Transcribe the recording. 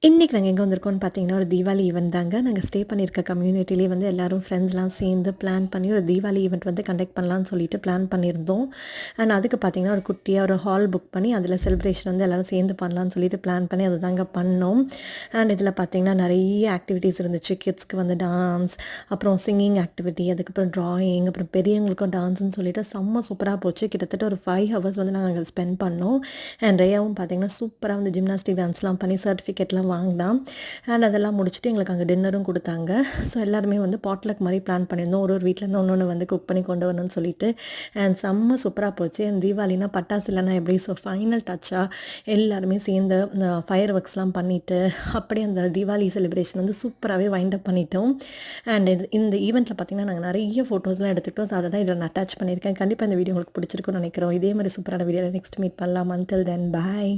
இன்னைக்கு நாங்க எங்க வந்திருக்கோம்னு பார்த்தீங்கன்னா, ஒரு தீபாவளி ஈவென்ட் தாங்க. நாங்க ஸ்டே பண்ணியிருக்க கம்யூனிட்டிலேயே வந்து எல்லாரும் ஃப்ரெண்ட்ஸ்லாம் சேர்ந்து பிளான் பண்ணி ஒரு தீபாவளி ஈவென்ட் வந்து கண்டக்ட் பண்ணலான்னு சொல்லிட்டு பிளான் பண்ணியிருந்தோம். அண்ட் அதுக்கு பார்த்தீங்கன்னா, ஒரு குட்டியா ஒரு ஹால் புக் பண்ணி அதில செலிப்ரேஷன் வந்து எல்லாரும் சேர்ந்து பண்ணலான்னு சொல்லிட்டு பிளான் பண்ணி அது தாங்க பண்ணோம். அண்ட் இதில பார்த்தீங்கன்னா, நெறைய ஆக்டிவிட்டீஸ் இருந்துச்சு. கிட்ஸ்க்கு வந்து டான்ஸ், அப்புறம் சிங்கிங் ஆக்டிவிட்டி, அதுக்கப்புறம் ட்ராயிங், அப்புறம் பெரியவங்களுக்கும் டான்ஸ்ன்னு சொல்லிட்டு செம்ம சூப்பரா போச்சு. கிட்டத்தட்ட ஒரு 5 ஹவர்ஸ் வந்து நாங்க அங்க ஸ்பெண்ட் பண்ணோம். அண்ட் ரேயாவும் பார்த்தீங்கன்னா, சூப்பரா வந்து ஜிம்னாஸ்டிக் டான்ஸ்லாம் பண்ணி சர்டிஃபிகேட்லாம் வாங்கினான். அண்ட் அதெல்லாம் முடிச்சுட்டு எங்களுக்கு அங்கே டின்னரும் கொடுத்தாங்க. ஸோ எல்லாருமே வந்து பாட்லக் மாதிரி பிளான் பண்ணியிருந்தோம். ஒரு வீட்டிலேருந்து ஒன்று வந்து குக் பண்ணி கொண்டு வரணும்னு சொல்லிட்டு. அண்ட் செம்ம சூப்பராக போச்சு. அண்ட் தீபாவளினா பட்டாசு இல்லைனா எப்படி, ஸோ ஃபைனல் டச்சாக எல்லாருமே சேர்ந்து இந்த ஃபயர் ஒர்க்ஸ்லாம் பண்ணிவிட்டு அப்படியே அந்த தீபாவளி செலிப்ரேஷன் வந்து சூப்பராகவே வைண்ட் அப் பண்ணிட்டோம். அண்ட் இந்த ஈவெண்ட்டில் பார்த்திங்கன்னா நாங்கள் நிறைய ஃபோட்டோஸ்லாம் எடுத்துக்கிட்டோம். ஸோ அதை தான் இதில் நான் அட்டாச் பண்ணியிருக்கேன். கண்டிப்பாக இந்த வீடியோ உங்களுக்கு பிடிச்சிருக்குன்னு நினைக்கிறோம். இதே மாதிரி சூப்பரான வீடியோவில் நெக்ஸ்ட் மீட் பண்ணலாம். அன்டில் தென் பாய்.